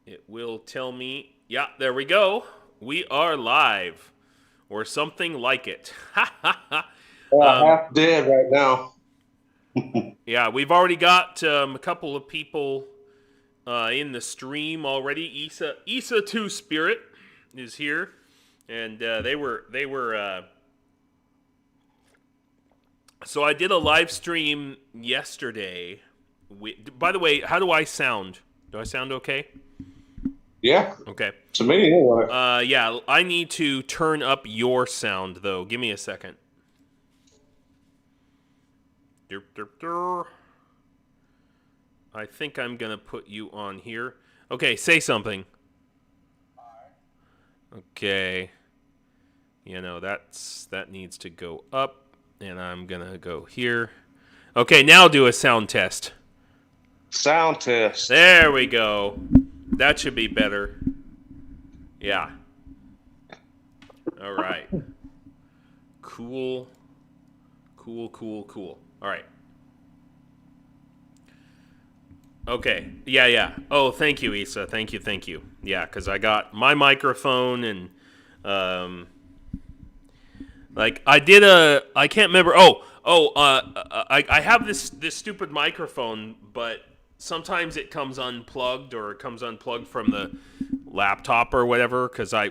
It will tell me. Yeah, there we go. We are live, or something like it. Half dead right now. Yeah, we've already got a couple of people in the stream already. Isa Two Spirit is here, and they were. So I did a live stream yesterday. By the way, how do I sound? Do I sound okay? Yeah, Okay. to me anyway. Yeah, I need to turn up your sound though. Give me a second. Derp, derp, derp. I think I'm gonna put you on here. Okay, say something. Okay. That needs to go up, and I'm gonna go here. Okay, now do a sound test. Sound test. There we go. That should be better. Yeah. All right. Cool. All right. Okay. Yeah. Oh, thank you, Isa. Thank you. Yeah, because I got my microphone and, I can't remember. I have this stupid microphone, but sometimes it comes unplugged or it comes unplugged from the laptop or whatever because I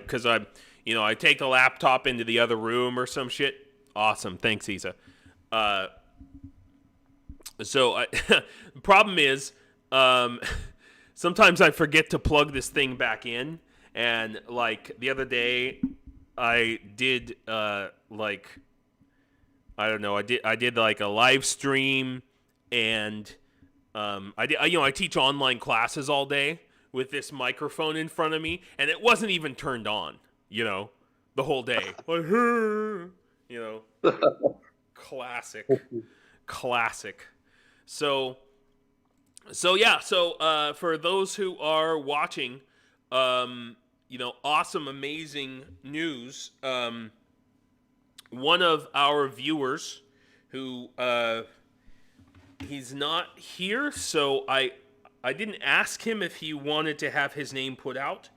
take the laptop into the other room or some shit. Awesome. Thanks, Isa. The problem is, sometimes I forget to plug this thing back in, and like the other day, I did I don't know, I did like a live stream, and I teach online classes all day with this microphone in front of me, and it wasn't even turned on, the whole day. Classic. So for those who are watching, awesome, amazing news. One of our viewers who he's not here, so I didn't ask him if he wanted to have his name put out.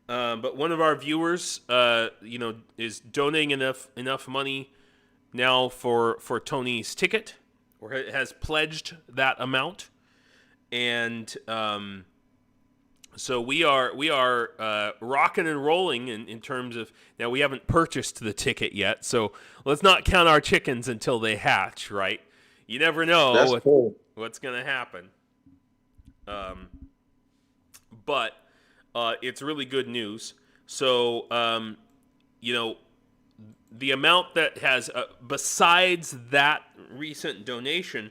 But one of our viewers, is donating enough money now for Tony's ticket, or has pledged that amount, and so we are rocking and rolling in terms of, now we haven't purchased the ticket yet, so let's not count our chickens until they hatch, right? You never know what's gonna happen. But it's really good news. So the amount that has, besides that recent donation,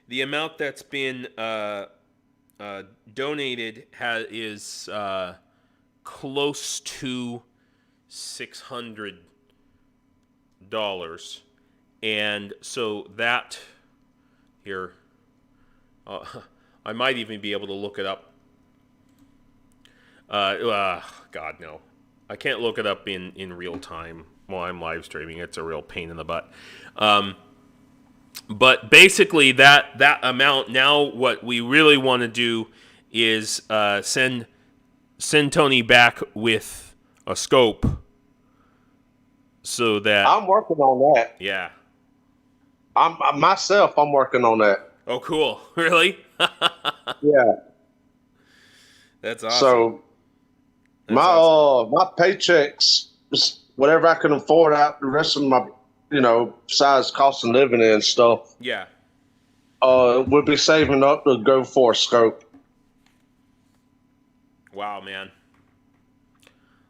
the amount that's been donated is close to $600, and so that here, I might even be able to look it up. God no, I can't look it up in real time while I'm live streaming. It's a real pain in the butt. But basically, that amount, now what we really want to do is send Tony back with a scope, so that I'm working on that. Yeah. I'm working on that. Oh, cool. Really? Yeah. That's awesome. So my paychecks, whatever I can afford out the rest of my, besides cost of living and stuff. Yeah. We'll be saving up to go for a scope. Wow, man.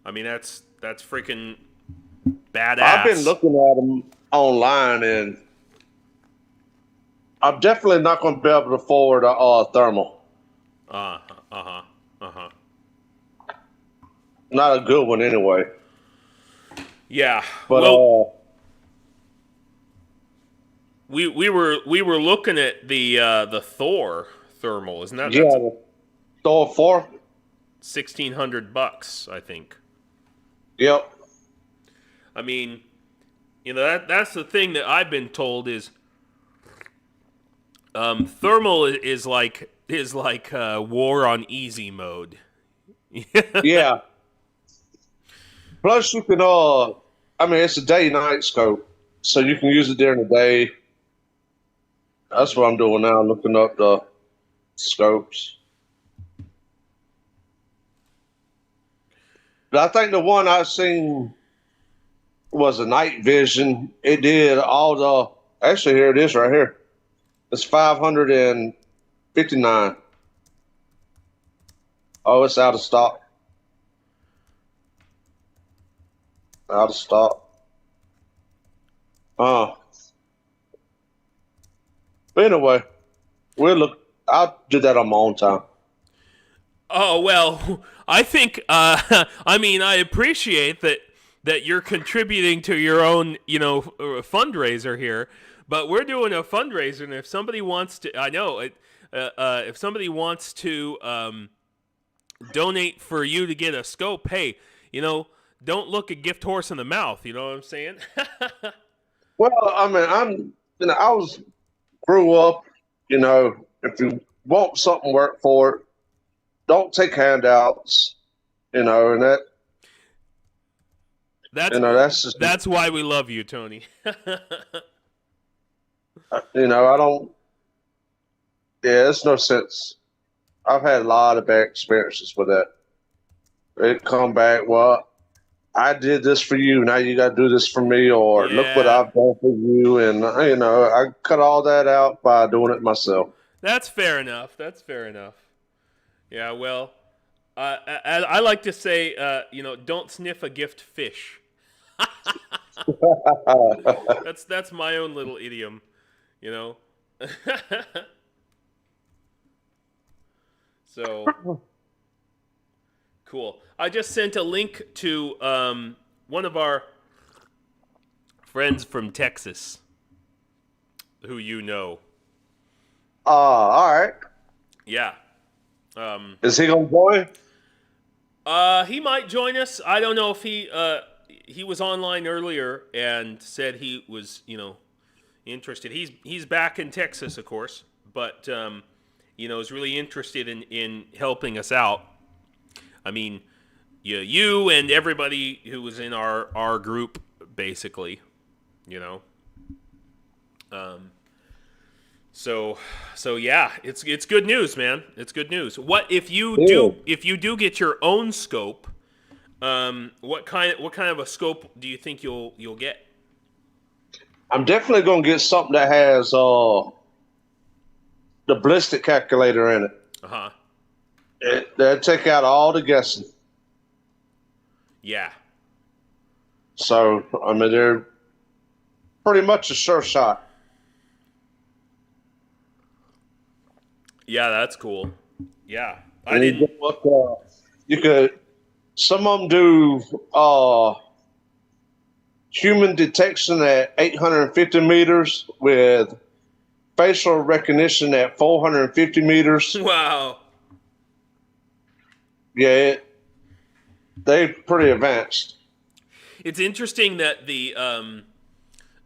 I mean, that's freaking badass. I've been looking at them online, and I'm definitely not going to be able to afford a thermal. Not a good one, anyway. Yeah. But we were looking at the Thor thermal, isn't that? Yeah, Thor 4. $1,600, I think. Yep. I mean, that's the thing that I've been told is, thermal is like war on easy mode. Yeah. Plus, you can, I mean, it's a day-night scope, so you can use it during the day. That's what I'm doing now, looking up the scopes. But I think the one I seen was a night vision. It did all the, actually, here it is right here. It's 559. Oh, it's out of stock. Out of stock. But anyway, I'll do that on my own time. Oh, well, I think, I mean, I appreciate that you're contributing to your own, fundraiser here, but we're doing a fundraiser, and if somebody wants to, I know, if somebody wants to donate for you to get a scope, hey, don't look a gift horse in the mouth, you know what I'm saying? Well, I mean, grew up, if you want something, work for it. Don't take handouts, and that's why we love you, Tony. I don't. Yeah, it's no sense. I've had a lot of bad experiences with that. They come back, well, I did this for you. Now you got to do this for me, or look what I've done for you. And, I cut all that out by doing it myself. That's fair enough. Yeah, well, I like to say, don't sniff a gift fish. That's my own little idiom, So, cool. I just sent a link to one of our friends from Texas, who you know. All right. Yeah. Is he gonna join? He might join us. I don't know if he was online earlier and said he was, interested. He's back in Texas, of course, but is really interested in helping us out. I mean, you and everybody who was in our group, basically, So yeah, it's good news, man. It's good news. What if you do get your own scope? What kind of a scope do you think you'll get? I'm definitely gonna get something that has the ballistic calculator in it. That'll take out all the guessing. Yeah. So I mean, they're pretty much a sure shot. Yeah, that's cool. Yeah, I And didn't. You could. Some of them do human detection at 850 meters with facial recognition at 450 meters. Wow. Yeah, they're pretty advanced. It's interesting that the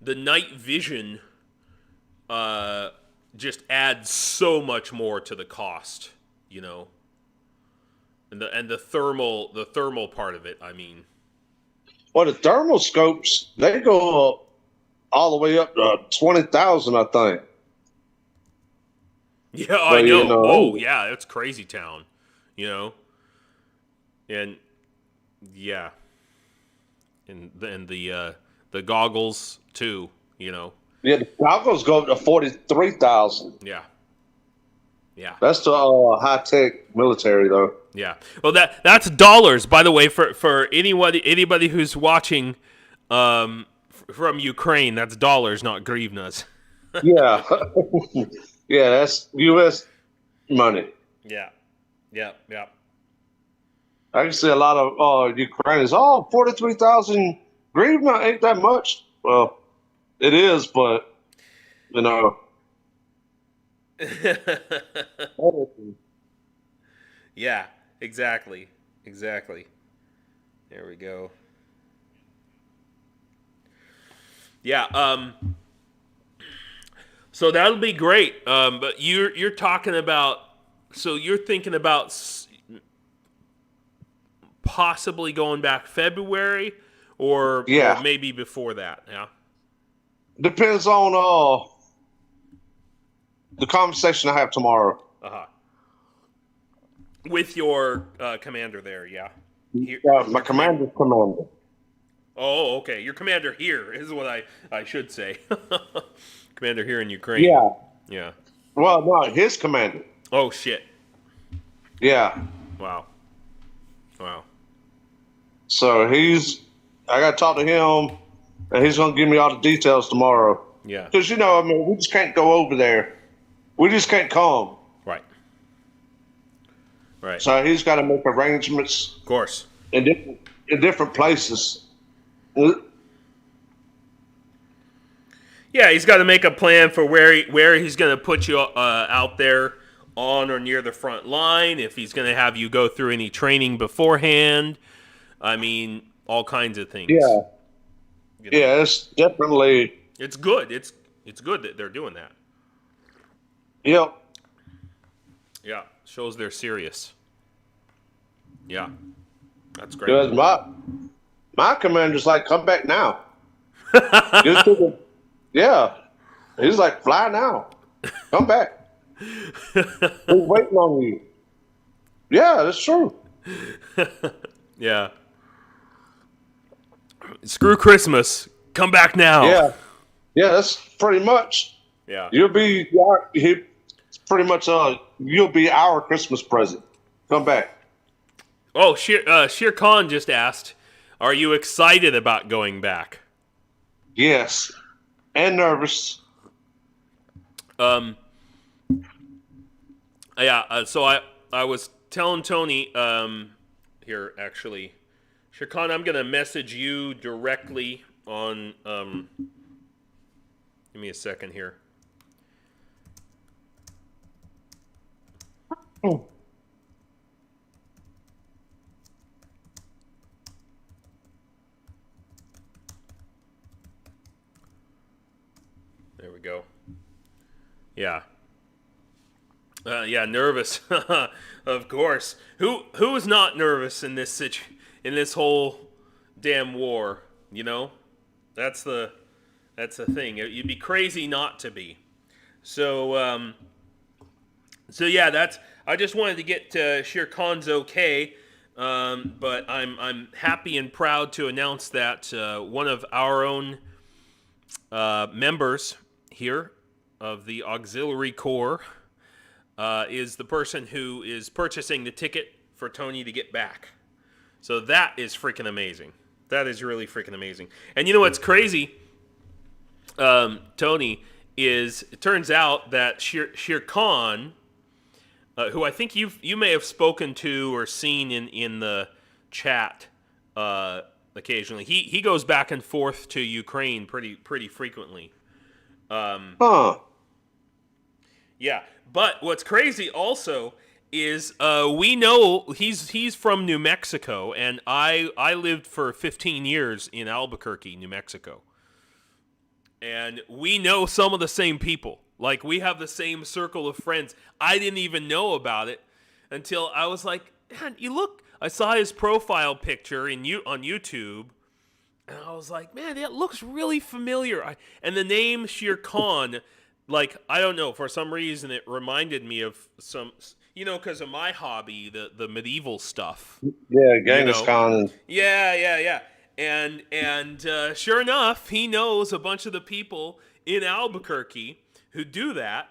night vision just adds so much more to the cost, and the thermal part of it. I mean, well, the thermal scopes, they go up all the way up to 20,000, I think. Yeah, so, I know. Oh, yeah, it's crazy town, and yeah, and the goggles too, Yeah, the goggles go up to 43,000. Yeah. That's the high tech military, though. Yeah. Well, that's dollars, by the way, for anybody who's watching from Ukraine. That's dollars, not grivnas. Yeah. Yeah, that's U.S. money. Yeah. I can see a lot of Ukrainians. 43,000 grivna ain't that much. Well, it is, but Yeah, exactly. There we go. Yeah, so that'll be great. But you're talking about, so you're thinking about possibly going back February or maybe before that. Yeah. Depends on the conversation I have tomorrow. With your commander there, yeah. My commander's commander. Oh, okay. Your commander here is what I should say. Commander here in Ukraine. Yeah. Yeah. Well, no, his commander. Oh, shit. Yeah. Wow. So I got to talk to him, and he's going to give me all the details tomorrow. Yeah. Because, we just can't go over there. We just can't come. Right. So he's got to make arrangements. Of course. In different places. Yeah, he's got to make a plan for where he's going to put you out there on or near the front line, if he's going to have you go through any training beforehand. I mean, all kinds of things. Yeah. Yeah, it's definitely... It's good. It's good that they're doing that. Yep. Yeah, shows they're serious. Yeah, that's great. Because my commander's like, come back now. Yeah. He's like, fly now. Come back. We're waiting on you. Yeah, that's true. Yeah. Screw Christmas. Come back now. Yeah. Yeah, that's pretty much. Yeah. You'll be our Christmas present. Come back. Oh, Shere Khan just asked, are you excited about going back? Yes. And nervous. Yeah, so I was telling Tony, here, actually, Shere Khan, I'm going to message you directly on, give me a second here. There we go. Yeah. Yeah, nervous. Of course. Who is not nervous in this whole damn war, That's the thing. You'd be crazy not to be. So yeah, I just wanted to get Shere Khan's okay. But I'm happy and proud to announce that one of our own members here of the Auxiliary Corps is the person who is purchasing the ticket for Tony to get back. So that is freaking amazing. That is really freaking amazing. And you know what's crazy, Tony, is it turns out that Shere Khan, who I think you may have spoken to or seen in the chat occasionally, he goes back and forth to Ukraine pretty frequently. Yeah, but what's crazy also is we know he's from New Mexico, and I lived for 15 years in Albuquerque, New Mexico. And we know some of the same people. Like, we have the same circle of friends. I didn't even know about it until I was like, man, I saw his profile picture on YouTube, and I was like, man, that looks really familiar. And the name Shere Khan, like, I don't know, for some reason it reminded me of some, because of my hobby, the medieval stuff. Yeah, Genghis Khan. Yeah. And sure enough, he knows a bunch of the people in Albuquerque who do that.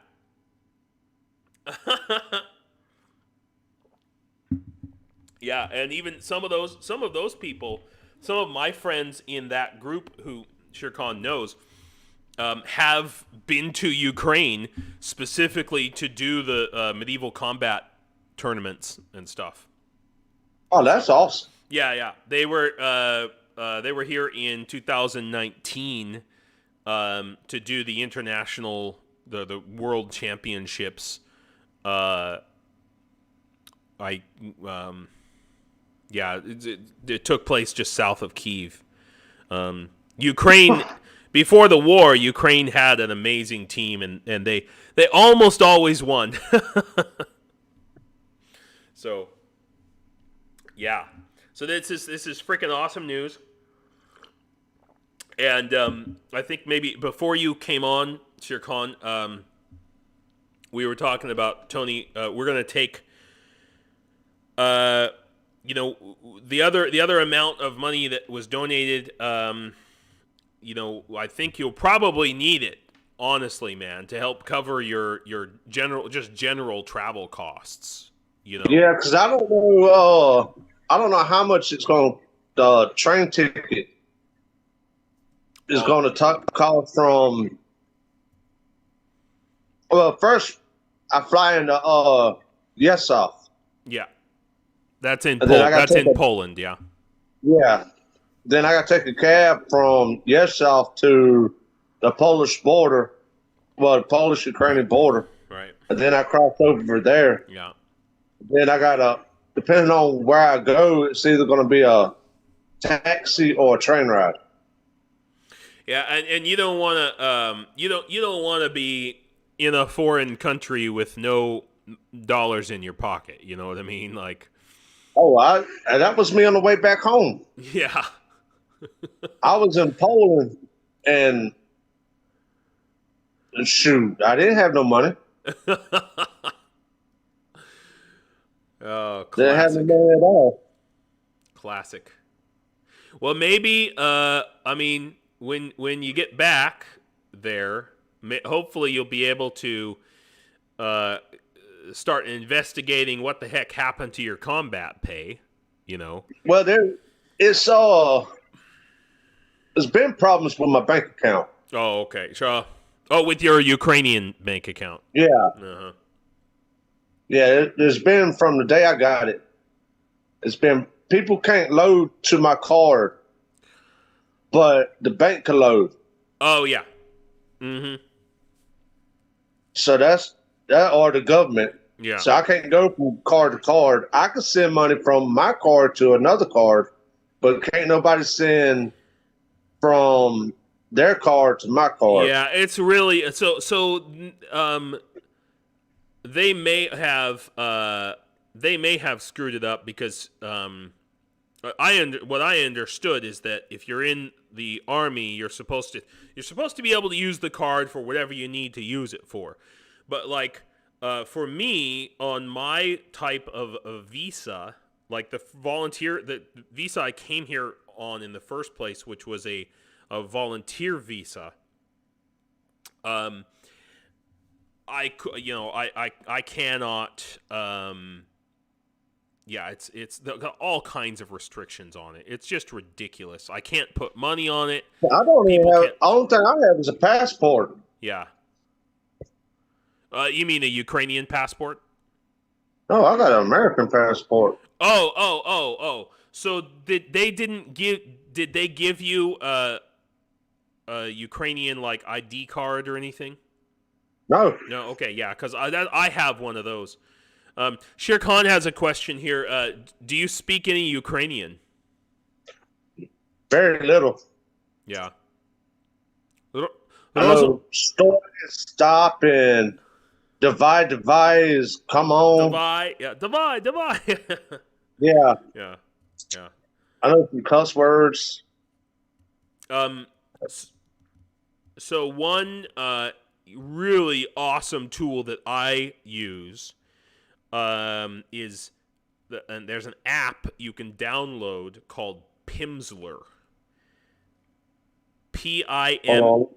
Yeah, and even some of those people, some of my friends in that group who Shere Khan knows, have been to Ukraine specifically to do the medieval combat tournaments and stuff. Oh, that's awesome. Yeah. They were here in 2019 to do the international, the world championships. It took place just south of Kyiv. Ukraine, before the war, Ukraine had an amazing team, and they almost always won. So, yeah. So this is freaking awesome news. And I think maybe before you came on, Sir Khan, we were talking about Tony. We're gonna take, the other amount of money that was donated. I think you'll probably need it, honestly, man, to help cover your general travel costs. Yeah, because I don't know. I don't know how much it's going to. The train ticket is going to cost from. Well, first I fly into Yesov. Yeah, that's in Poland. Yeah. Yeah. Then I got to take a cab from Yesov to the Polish border, the Polish-Ukrainian border. Right. And then I cross over there. Yeah. Then I got to, depending on where I go, it's either going to be a taxi or a train ride. Yeah, and you don't want to you don't want to be in a foreign country with no dollars in your pocket. You know what I mean? Like, that was me on the way back home. Yeah. I was in Poland and shoot, I didn't have no money. Oh, classic. Didn't have no money at all. Classic. Well, maybe when you get back there, hopefully you'll be able to start investigating what the heck happened to your combat pay. Well, there's been problems with my bank account. Oh, okay. So, with your Ukrainian bank account. Yeah. Uh-huh. Yeah, there's been from the day I got it. It's been people can't load to my card, but the bank can load. Oh yeah. Mm-hmm. So that or the government. Yeah. So I can't go from card to card. I can send money from my card to another card, but can't nobody send from their card to my card. Yeah, it's really so. They may have screwed it up because what I understood is that if you're in the army, you're supposed to be able to use the card for whatever you need to use it for. But like for me, on my type of visa, like the visa I came here on in the first place, which was a volunteer visa. I cannot. It's got all kinds of restrictions on it. It's just ridiculous. I can't put money on it. I don't even have. The only thing I have is a passport. Yeah. You mean a Ukrainian passport? No, I got an American passport. Oh. So did they give you a Ukrainian like ID card or anything? No. No. Okay. Yeah. Because I have one of those. Sher Khan has a question here. Do you speak any Ukrainian? Very little. Yeah. I know stop and divide is come on. Divide. Yeah. Yeah. I know some cuss words. So one really awesome tool that I use is and there's an app you can download called Pimsleur. Pimsleur.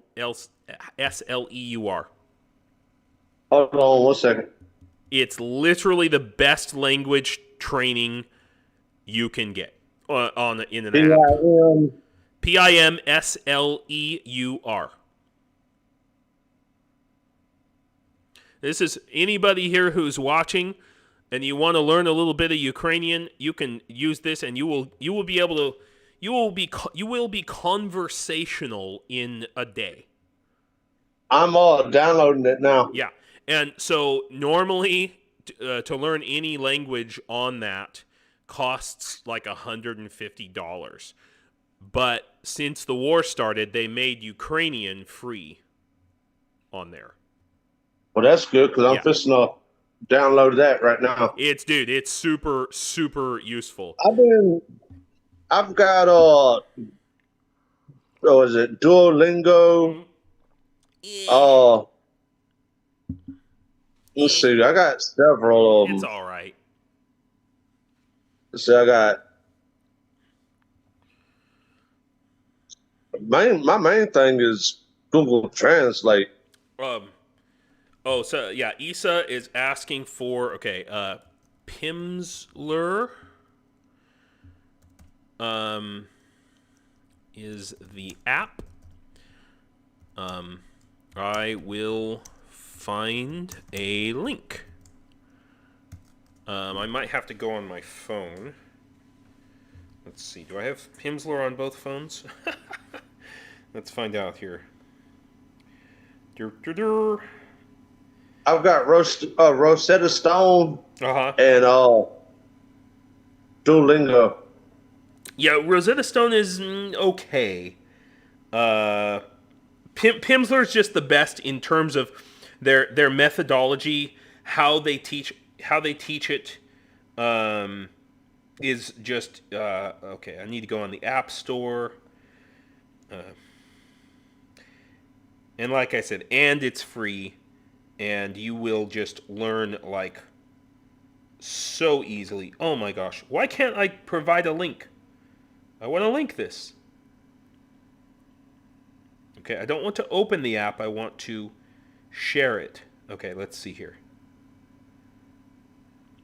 Hold on 1 second. It's literally the best language training you can get in an app. Pimsleur. This is anybody here who's watching and you want to learn a little bit of Ukrainian, you can use this and you will be able to you will be conversational in a day. I'm downloading it now. Yeah. And so normally to learn any language on that costs like $150. But since the war started, they made Ukrainian free on there. Well, that's good because I'm fixing to download that right now. It's super, super useful. I've been I've got what is it? Duolingo. Uh, let's see. I got several of them. It's all right. Let's see. I got my main thing is Google Translate. Oh, so yeah, Issa is asking for Pimsleur. Is the app. I will find a link. I might have to go on my phone. Let's see. Do I have Pimsleur on both phones? Let's find out here. I've got Rosetta Stone Uh-huh. and Duolingo. Yeah, Rosetta Stone is okay. Pimsleur is just the best in terms of their methodology, how they teach it. Is just okay. I need to go on the App Store, and like I said, and it's free, and you will just learn like so easily. Oh my gosh, why can't I provide a link? I want to link this. Okay, I don't want to open the app. I want to share it. Okay, let's see here.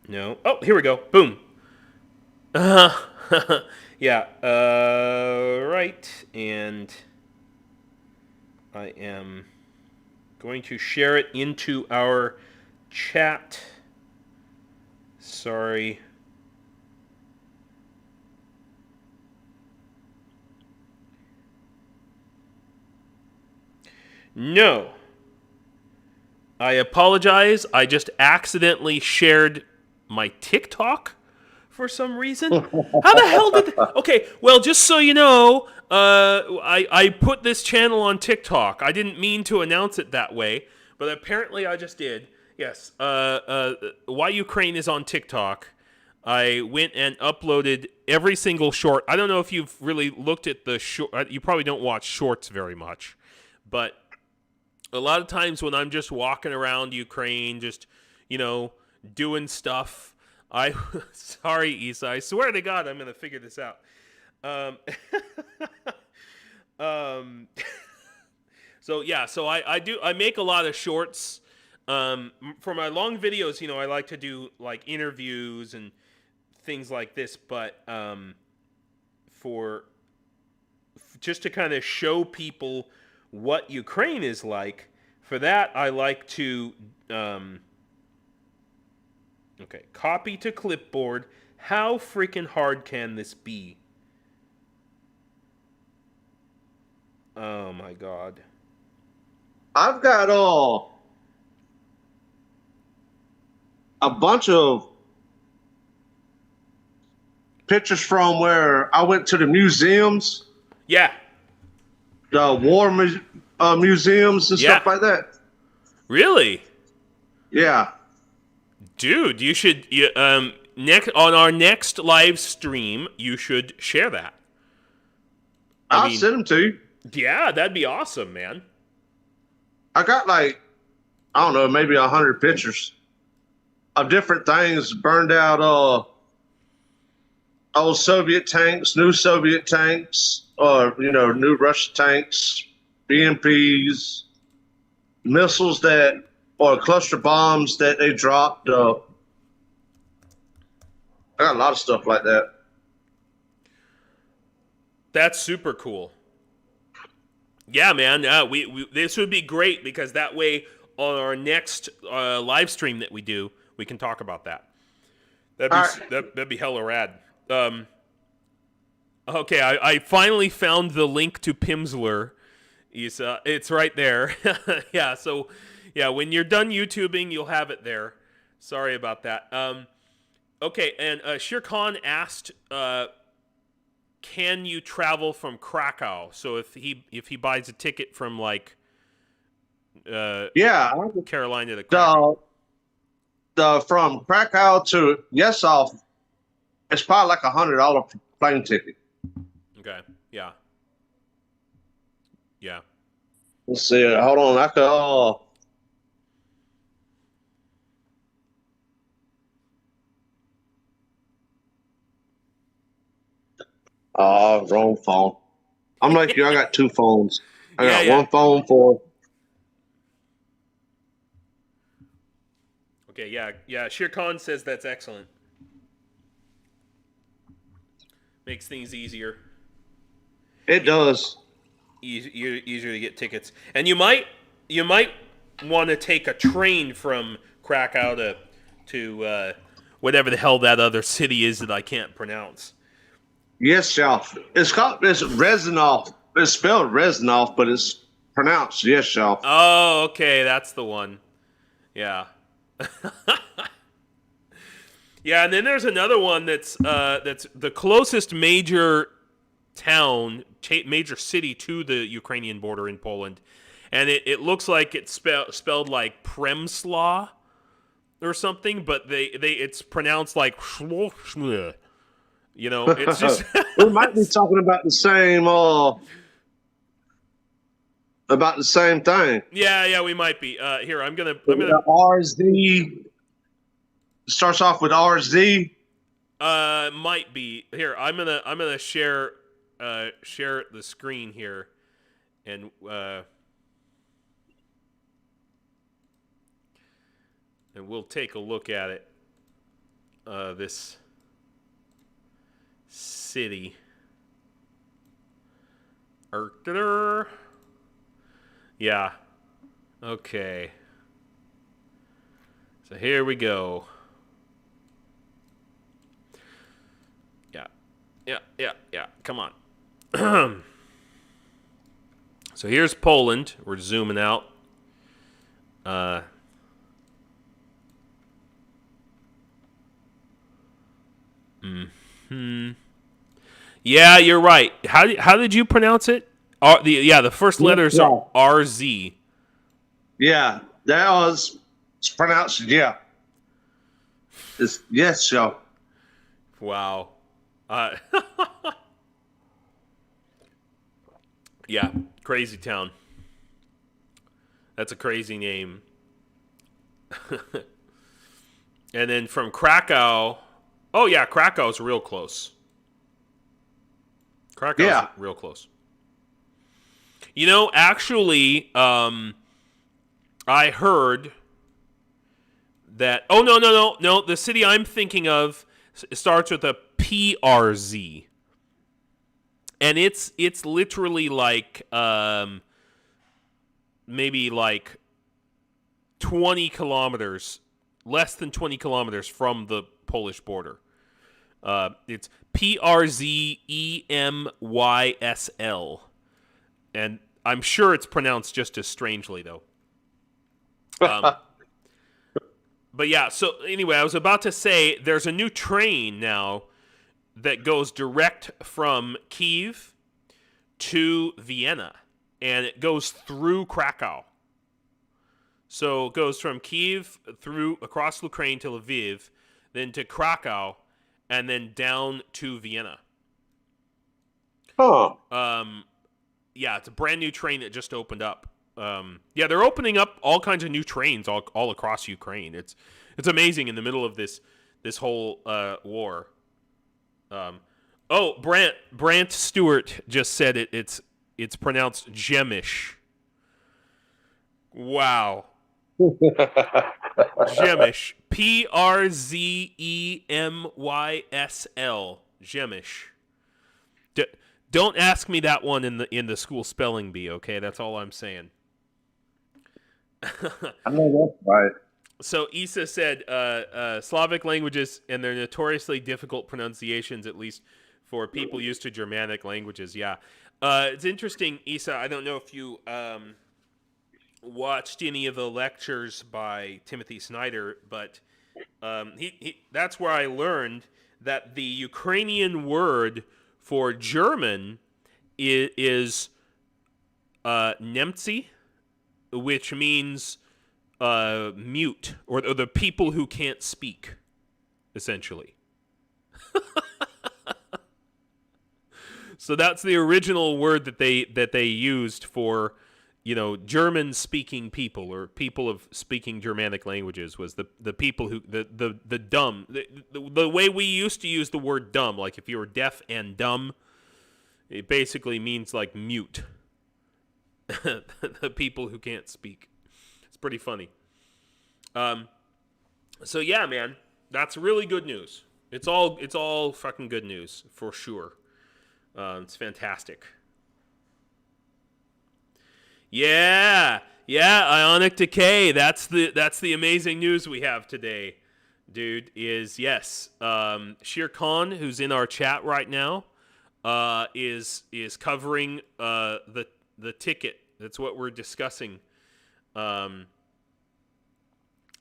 No. Oh, here we go. Boom. Yeah. Right. And I am going to share it into our chat. Sorry. No. I apologize. I just accidentally shared my TikTok for some reason. How the hell did... Okay, well, just so you know, I put this channel on TikTok. I didn't mean to announce it that way, but apparently I just did. Yes, Why Ukraine is on TikTok. I went and uploaded every single short. I don't know if you've really looked at the short... You probably don't watch shorts very much, but... A lot of times when I'm just walking around Ukraine, just, doing stuff, sorry, Issa, I swear to God, I'm going to figure this out. So I make a lot of shorts. For my long videos, I like to do like interviews and things like this, but just to kind of show people what Ukraine is like. For that, I like to copy to clipboard. How freaking hard can this be? Oh my God. I've got a bunch of pictures from where I went to the museums. Yeah. The war museums and stuff like that. Really? Yeah. Dude, you should next on our next live stream, you should share that. I'll send them to you. Yeah, that'd be awesome, man. I got like, I don't know, maybe 100 pictures of different things burned out. Old Soviet tanks, new Soviet tanks, or new Russian tanks, BMPs, missiles or cluster bombs that they dropped. I got a lot of stuff like that. That's super cool. Yeah, man. This would be great because that way on our next live stream that we do, we can talk about that. That'd be hella rad. Okay, I finally found the link to Pimsleur. It's right there. Yeah, so yeah, when you're done YouTubing, you'll have it there. Sorry about that. Okay, and Shere Khan asked, can you travel from Krakow? So if he buys a ticket from like Carolina to Krakow. From Krakow to Yesov, it's probably like $100 plane ticket. Okay. Yeah. Yeah. Let's see. Hold on. I could. Wrong phone. I'm like you. I got two phones. I Yeah, got yeah. one phone for. Okay, yeah, yeah. Shere Khan says that's excellent. Makes things easier. It does. Easier to get tickets. And you might want to take a train from Krakow to whatever the hell that other city is that I can't pronounce. Yes, y'all. It's Rezanov. It's spelled Rezanov, but it's pronounced yes, y'all. Oh, okay, that's the one. Yeah. Yeah, and then there's another one that's the closest major town, major city to the Ukrainian border in Poland, and it looks like it's spelled like Premslaw or something, but it's pronounced like you know, it's just We might be talking about the same thing. yeah, we might be. Here, I'm gonna RZ starts off with RZ. might be here. I'm gonna share the screen here, and we'll take a look at it. This city. Yeah. Okay. So here we go. Yeah. Come on. So here's Poland. We're zooming out. Yeah, you're right. How did you pronounce it? The first letters are RZ. Yeah, that was it's pronounced yeah. It's yes, y'all. Wow. Yeah, crazy town. That's a crazy name. And then from Krakow, oh yeah, Krakow's real close. Krakow's real close. You know, actually, I heard that. Oh no! The city I'm thinking of starts with a PRZ, and it's literally like maybe like 20 kilometers, less than 20 kilometers from the Polish border. It's PRZEMYSL, and I'm sure it's pronounced just as strangely though. But yeah, so anyway, I was about to say there's a new train now that goes direct from Kyiv to Vienna, and it goes through Krakow. So it goes from Kyiv through across Ukraine to Lviv, then to Krakow, and then down to Vienna. Huh. Yeah, it's a brand new train that just opened up. Yeah, they're opening up all kinds of new trains all across Ukraine. It's amazing in the middle of this whole war. Brant Stewart just said it's pronounced Gemish. Wow. Gemish. PRZEMYSL. Gemish. Don't ask me that one in the school spelling bee, okay? That's all I'm saying. I know that's right. So Issa said Slavic languages and their notoriously difficult pronunciations, at least for people used to Germanic languages. Yeah, it's interesting, Issa. I don't know if you watched any of the lectures by Timothy Snyder, but that's where I learned that the Ukrainian word for German is Nemci, which means mute, or the people who can't speak, So that's the original word that they used for, German-speaking people or people of speaking Germanic languages, was the people who the dumb. The way we used to use the word dumb, like if you were deaf and dumb, it basically means like mute. The people who can't speak. It's pretty funny. So yeah, man, that's really good news. It's all fucking good news for sure. It's fantastic. Yeah, Ionic Decay. That's the amazing news we have today, dude. Is yes, Shere Khan, who's in our chat right now, is covering the ticket. That's what we're discussing.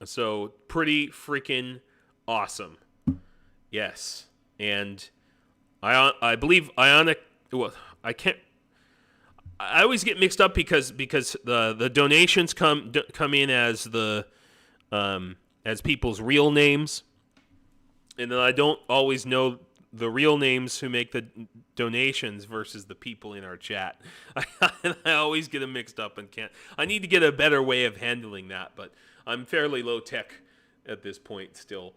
So pretty freaking awesome. Yes, and I believe Ionic. Well, I always get mixed up because the donations come in as as people's real names, and then I don't always know the real names who make the donations versus the people in our chat. I always get them mixed up and can't. I need to get a better way of handling that, but I'm fairly low tech at this point still.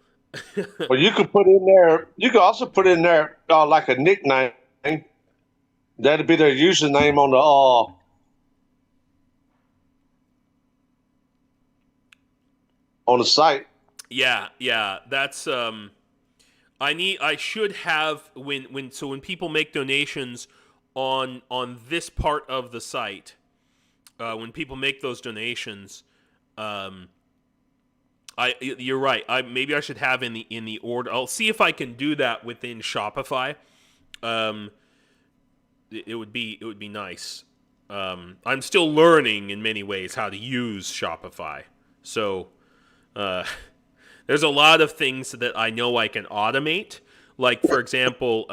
Well, you could put in there. You could also put in there like a nickname. That'd be their username on the site. Yeah. That's I should have when people make donations on this part of the site, when people make those donations, you're right. Maybe I should have in the order. I'll see if I can do that within Shopify. It would be nice. I'm still learning in many ways how to use Shopify. So there's a lot of things that I know I can automate. Like, for example,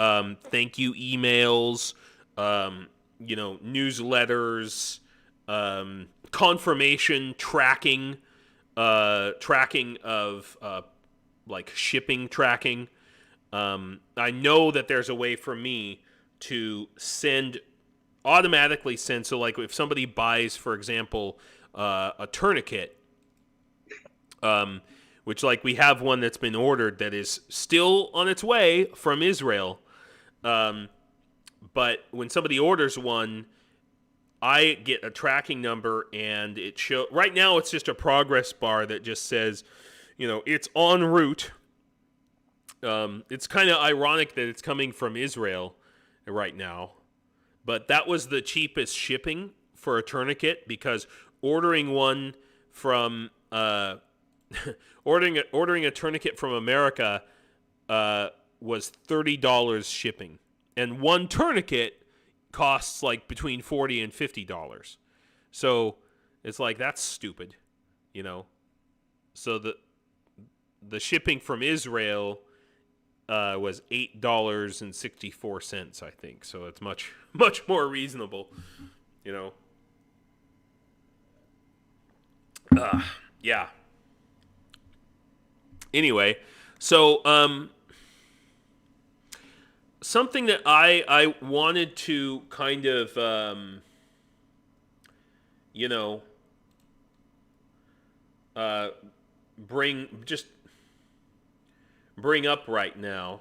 thank you emails, newsletters, confirmation tracking, tracking of like shipping tracking. I know that there's a way for me to automatically send. So like if somebody buys, for example, a tourniquet, which like we have one that's been ordered that is still on its way from Israel. But when somebody orders one, I get a tracking number and it right now it's just a progress bar that just says, it's en route. It's kind of ironic that it's coming from Israel right now, but that was the cheapest shipping for a tourniquet because ordering one from ordering a tourniquet from America was $30 shipping, and one tourniquet costs like between $40 and $50. So it's like that's stupid, So the shipping from Israel was $8.64, I think. So it's much more reasonable, Yeah. Anyway, so something that I wanted to kind of bring up right now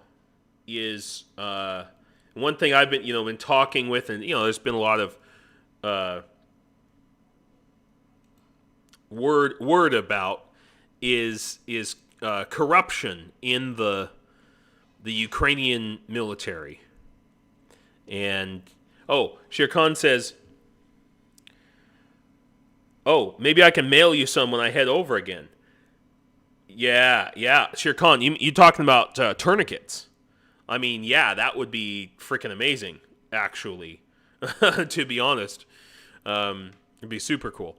is one thing I've been talking with, and there's been a lot of word about is corruption in the Ukrainian military. And Shere Khan says, maybe I can mail you some when I head over again. Yeah, Shere Khan, you talking about tourniquets? I mean, yeah, that would be freaking amazing, actually. To be honest, it'd be super cool.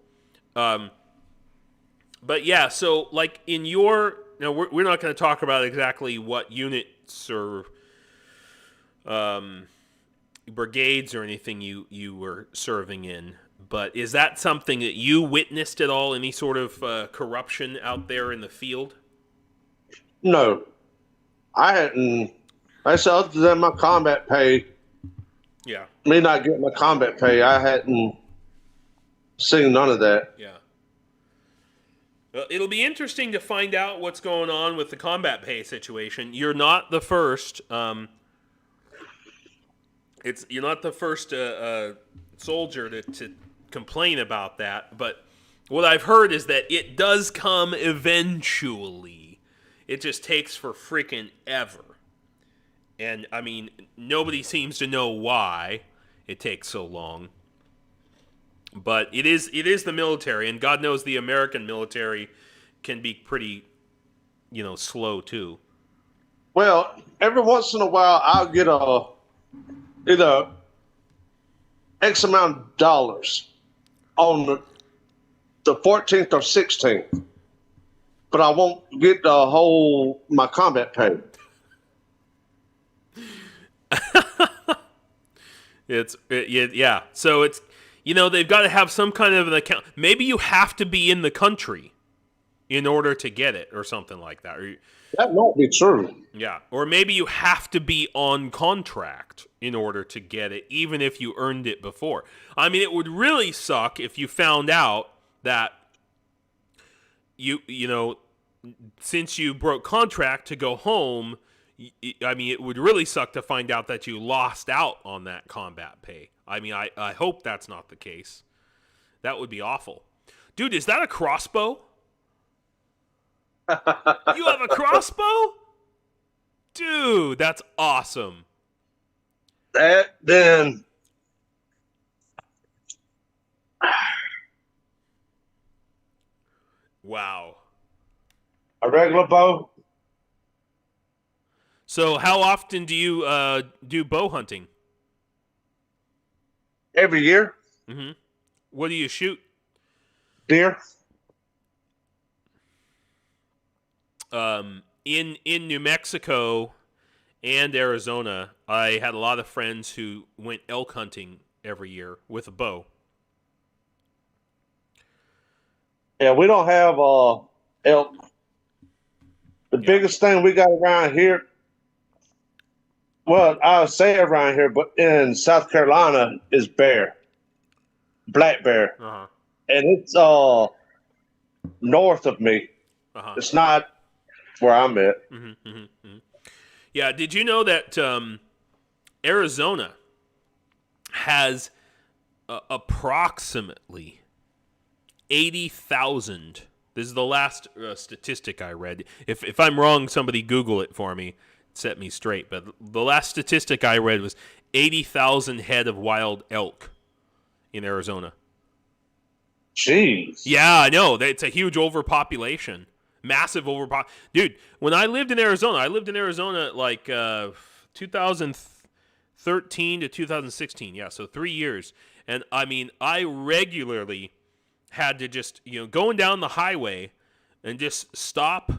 But yeah, so like in your, we're not going to talk about exactly what units or brigades or anything you were serving in, but is that something that you witnessed at all? Any sort of corruption out there in the field? No, I hadn't. I said other than my combat pay, Yeah. Me not getting my combat pay, I hadn't seen none of that. Yeah. It'll be interesting to find out what's going on with the combat pay situation. You're not the first. You're not the first soldier to complain about that. But what I've heard is that it does come eventually. It just takes for freaking ever. And I mean, nobody seems to know why it takes so long. But it is the military, and God knows the American military can be pretty, slow too. Well, every once in a while, I'll get either X amount of dollars on the 14th or 16th, but I won't get my combat pay. Yeah. So it's they've got to have some kind of an account. Maybe you have to be in the country in order to get it, or something like that. That won't be true. Yeah, or maybe you have to be on contract in order to get it, even if you earned it before. I mean, it would really suck if you found out that since you broke contract to go home. I mean, it would really suck to find out that you lost out on that combat pay. I mean, I hope that's not the case. That would be awful. Dude, is that a crossbow? You have a crossbow? Dude, that's awesome. That then Wow. a regular bow. So how often do you do bow hunting? Every year. Mm-hmm. What do you shoot? Deer. In New Mexico and Arizona, I had a lot of friends who went elk hunting every year with a bow. Yeah, we don't have elk. The biggest thing we got around here, well, I'll say around here, but in South Carolina is bear, black bear, and it's north of me. It's not where I'm at. Mm-hmm, mm-hmm, mm-hmm. Yeah, did you know that Arizona has approximately 80,000? This is the last statistic I read. If I'm wrong, somebody Google it for me, set me straight. But the last statistic I read was 80,000 head of wild elk in Arizona. Jeez. Yeah, I know. It's a huge overpopulation. Massive overpopulation. Dude, when I lived in Arizona like 2013 to 2016. Yeah, so 3 years. And I mean, I regularly had to just, going down the highway and just stop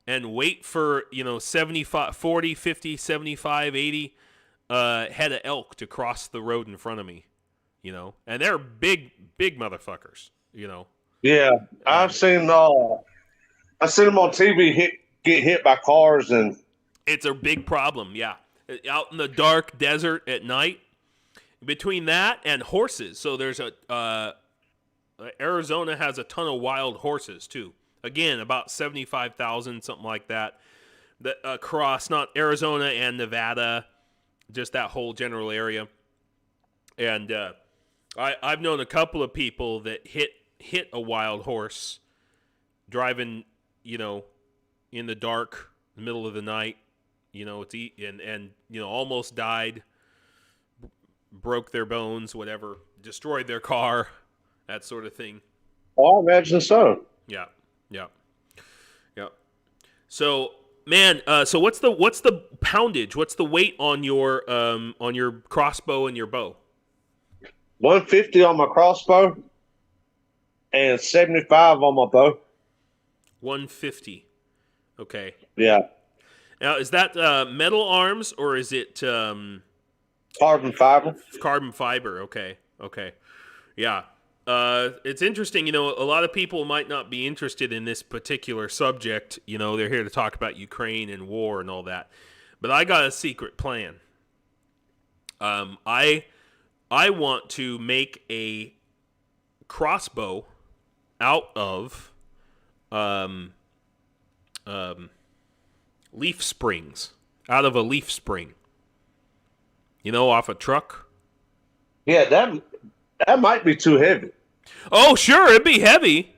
and wait for, 75, 40, 50, 75, 80 head of elk to cross the road in front of me, and they're big motherfuckers, Yeah, I've seen them on TV get hit by cars, and it's a big problem. Yeah, out in the dark desert at night. Between that and horses, so there's Arizona has a ton of wild horses too. Again, about 75,000, something like that. That across not Arizona and Nevada, just that whole general area. And I've known a couple of people that hit a wild horse driving, in the dark, middle of the night. Almost died, broke their bones, whatever, destroyed their car, that sort of thing. Oh, I imagine so. Yeah. So, man, so what's the poundage? What's the weight on your crossbow and your bow? 150 on my crossbow and 75 on my bow. 150. Okay. Yeah. Now, is that metal arms or is it carbon fiber? Carbon fiber. Okay. Yeah. It's interesting, a lot of people might not be interested in this particular subject. They're here to talk about Ukraine and war and all that. But I got a secret plan. I want to make a crossbow out of leaf springs, out of a leaf spring. Off a truck. Yeah, that might be too heavy. Oh, sure, it'd be heavy.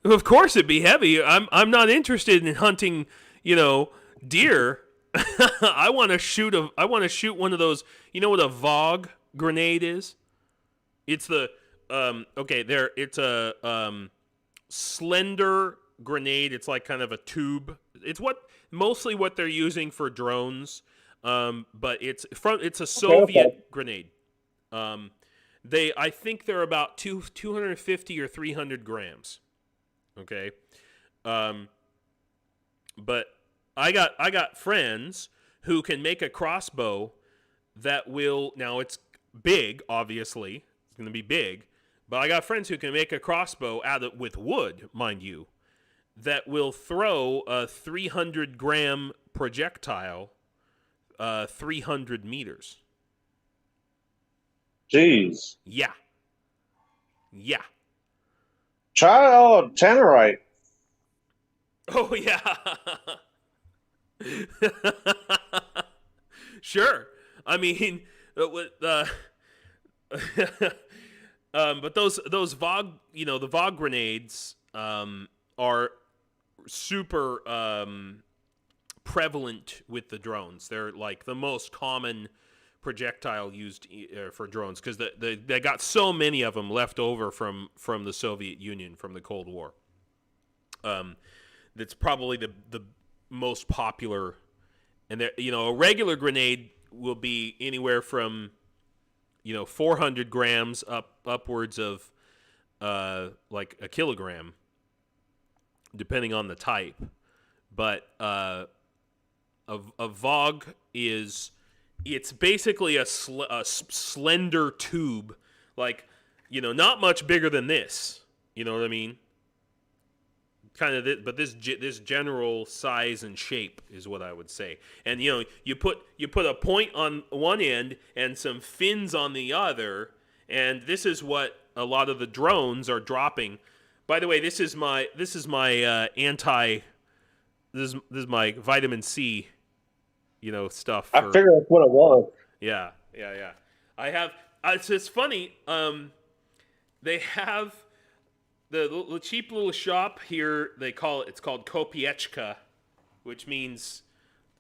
Of course, it'd be heavy. I'm not interested in hunting, deer. I want to shoot one of those. You know what a Vogue grenade is? It's the it's a slender grenade. It's like kind of a tube. It's mostly what they're using for drones. But it's a Soviet grenade. I think they're about 250 or 300 grams. Okay. But I got friends who can make a crossbow that will, now it's big, obviously. It's going to be big. But I got friends who can make a crossbow with wood, mind you, that will throw a 300-gram projectile 300 meters. Jeez. Yeah. Try tannerite. Oh, yeah. Sure. I mean, but those Vogue, the Vogue grenades are super prevalent with the drones. They're like the most common projectile used for drones because they got so many of them left over from the Soviet Union from the Cold War. That's probably the most popular, and a regular grenade will be anywhere from 400 grams upwards of like a kilogram, depending on the type. But a Vogue it's basically a slender tube, like not much bigger than this. You know what I mean? Kind of, but this general size and shape is what I would say. And you put a point on one end and some fins on the other, and this is what a lot of the drones are dropping. By the way, this is my this is my vitamin C, stuff. I figured that's what it was. Yeah. I have. It's funny. They have. The cheap little shop here, it's called Kopiechka, which means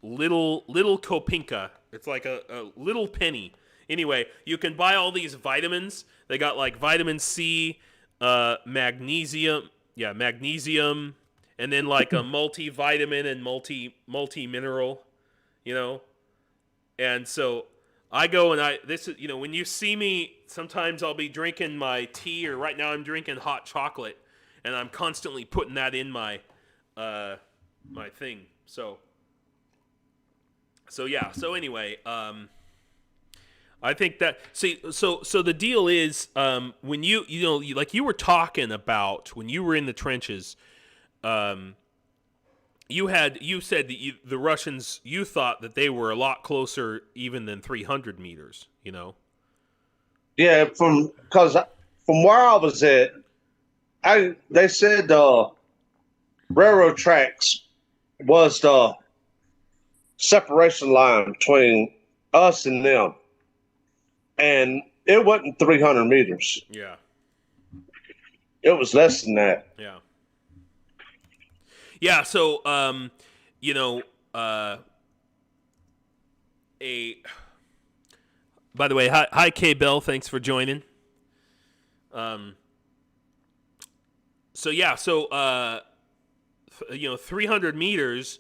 little kopinka. It's like a little penny. Anyway, you can buy all these vitamins. They got like vitamin C, magnesium, and then like a multivitamin and multi-mineral, And so I go and when you see me, sometimes I'll be drinking my tea, or right now I'm drinking hot chocolate, and I'm constantly putting that in my my thing. So yeah. So anyway, I think that so the deal is when like you were talking about when you were in the trenches, you said that the Russians, you thought that they were a lot closer even than 300 meters, Yeah, because from where I was at, they said the railroad tracks was the separation line between us and them, and it wasn't 300 meters. Yeah. It was less than that. Yeah. Yeah, so by the way, hi K Bell, thanks for joining. So 300 meters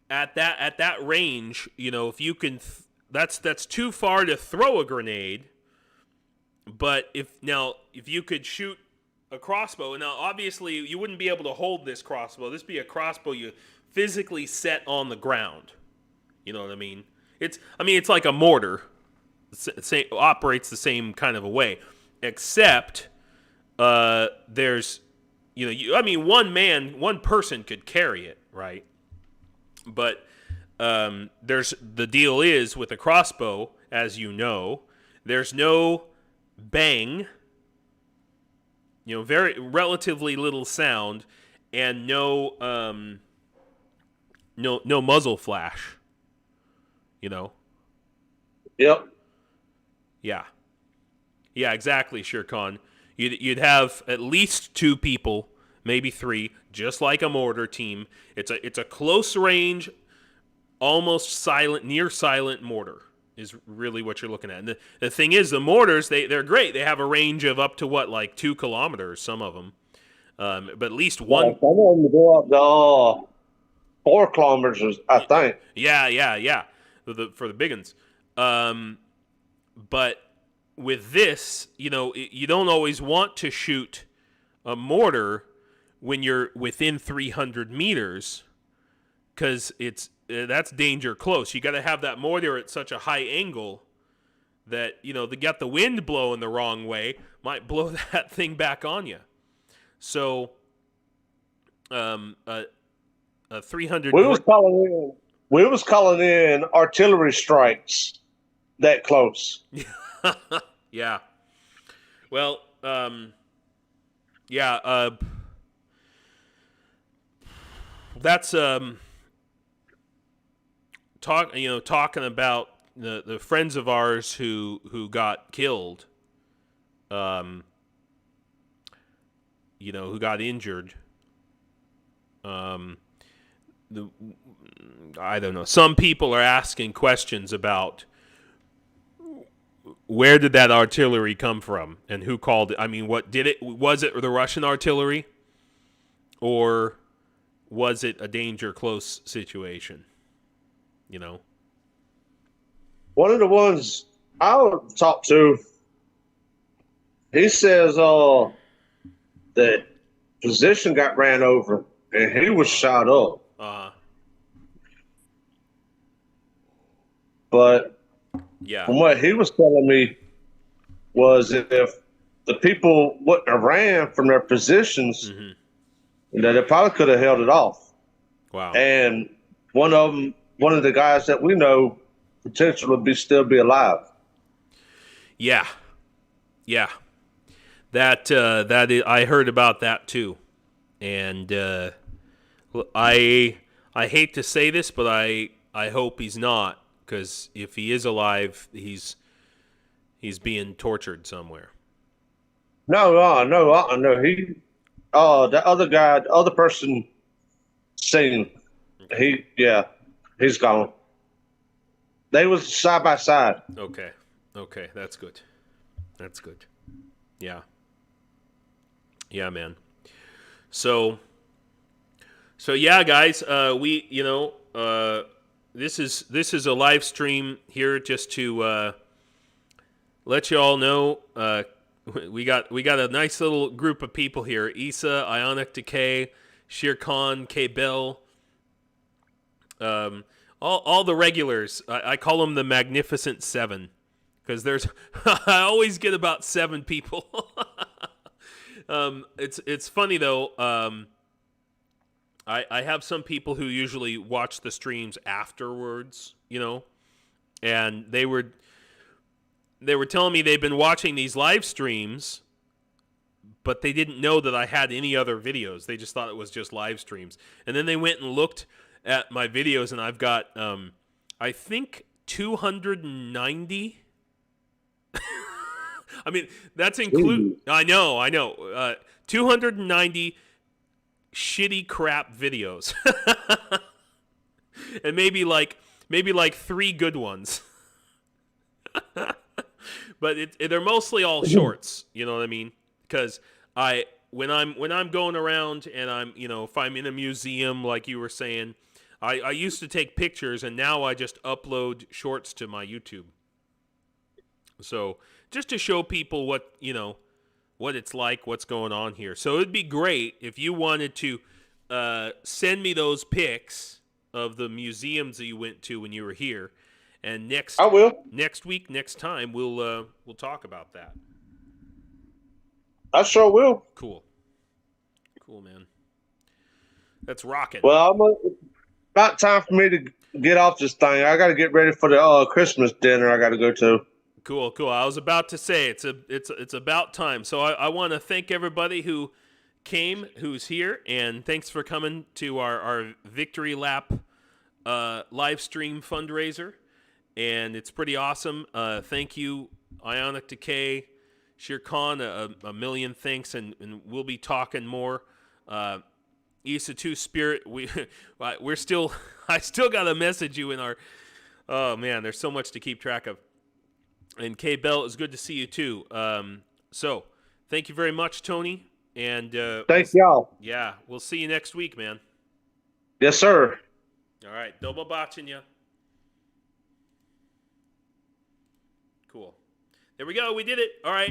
at that range, if you can that's too far to throw a grenade, but if you could shoot a crossbow. Now, obviously, you wouldn't be able to hold this crossbow. This would be a crossbow you physically set on the ground. You know what I mean? It's like a mortar. It operates the same kind of a way, except there's, one person could carry it, right? But there's the deal is with a crossbow, as you know, there's no bang, very relatively little sound, and no muzzle flash. Yep. Yeah, exactly, Shere Khan. You'd have at least 2 people, maybe 3, just like a mortar team. It's a close range, almost silent, near silent mortar is really what you're looking at. And the thing is, the mortars, they're great. They have a range of up to like 2 kilometers, some of them. But at least one. Some of them go up to 4 kilometers, I think. Yeah. For the big ones. But with this, you don't always want to shoot a mortar when you're within 300 meters, because that's danger close. You got to have that mortar at such a high angle that they got the wind blowing the wrong way, might blow that thing back on you. So, a 300. We was calling in artillery strikes that close. Yeah. Well, that's talking about the friends of ours who got killed, who got injured. I don't know. Some people are asking questions about where did that artillery come from and who called it. I mean, what did it? Was it the Russian artillery, or was it a danger close situation? One of the ones I talked to, he says that position got ran over and he was shot up. But yeah, from what he was telling me was if the people wouldn't have ran from their positions, that they probably could have held it off. Wow. And one of the guys that we know potentially would still be alive. Yeah. That I heard about that too, and I hate to say this, but I hope he's not, because if he is alive, he's being tortured somewhere. No. He, the other guy, the other person, seen. He's gone. They was side by side. Okay, that's good. Yeah, man. So yeah, guys. We this is a live stream here just to let you all know. We got a nice little group of people here: Issa, Ionic Decay, Shere Khan, K Bell. All the regulars. I call them the Magnificent Seven, because there's I always get about 7 people. It's funny though. I have some people who usually watch the streams afterwards, and they were telling me they've been watching these live streams, but they didn't know that I had any other videos. They just thought it was just live streams. And then they went and looked at my videos, and I've got I think 290. I mean, that's include. I know. 290 shitty crap videos, and maybe like 3 good ones. But they're mostly all shorts. You know what I mean? Because when I'm going around and I'm if I'm in a museum like you were saying, I used to take pictures, and now I just upload shorts to my YouTube. So just to show people what it's like, what's going on here. So it'd be great if you wanted to send me those pics of the museums that you went to when you were here, and I will. Next time we'll talk about that. I sure will. Cool, man. That's rocking. Well, about time for me to get off this thing. I got to get ready for the Christmas dinner I got to go to. Cool. I was about to say it's about time. So I want to thank everybody who came, who's here, and thanks for coming to our Victory Lap live stream fundraiser. And it's pretty awesome. Thank you, Ionic Decay, Shere Khan, a million thanks, and we'll be talking more. Issa 2 Spirit, we're still, I still got to message you in our, oh man, there's so much to keep track of. And K Bell, it's good to see you too. So thank you very much, Tony. And Thank y'all. yeah, we'll see you next week, man. Yes, sir. All right, double botching you. Cool. There we go. We did it. All right.